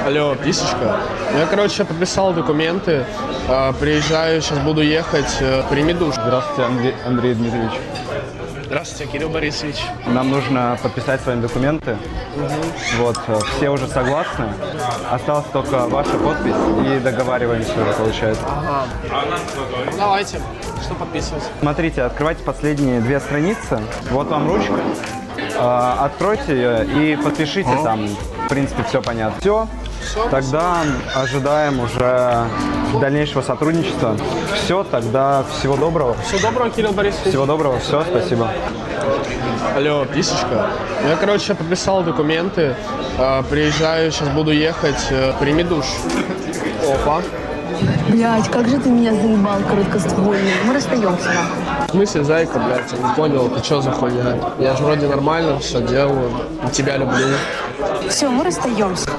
Алло, писечка. Я, короче, подписал документы. Приезжаю, сейчас буду ехать. Прими душ. Здравствуйте, Андрей Дмитриевич. Здравствуйте, Кирилл Борисович. Нам нужно подписать с вами документы. Вот, все уже согласны. Осталась только ваша подпись и договариваемся уже, получается. Ага. Давайте. Что подписывать? Смотрите, открывайте последние 2 страницы. Вот вам ручка. Откройте ее и подпишите там. В принципе, все понятно. Все. Тогда ожидаем уже дальнейшего сотрудничества. Все, тогда всего доброго. Всего доброго, Кирилл Борисович. Всего доброго, все, спасибо. Алло, писечка. Я, короче, подписал документы. Приезжаю, сейчас буду ехать. Прими душ. Опа. Блядь, как же ты меня заебал, короткоствольный. Мы расстаемся, нахуй. В смысле, зайка, блядь, я не понял, ты что за хуйня? Я же вроде нормально все делаю. Тебя люблю. Все, мы расстаемся.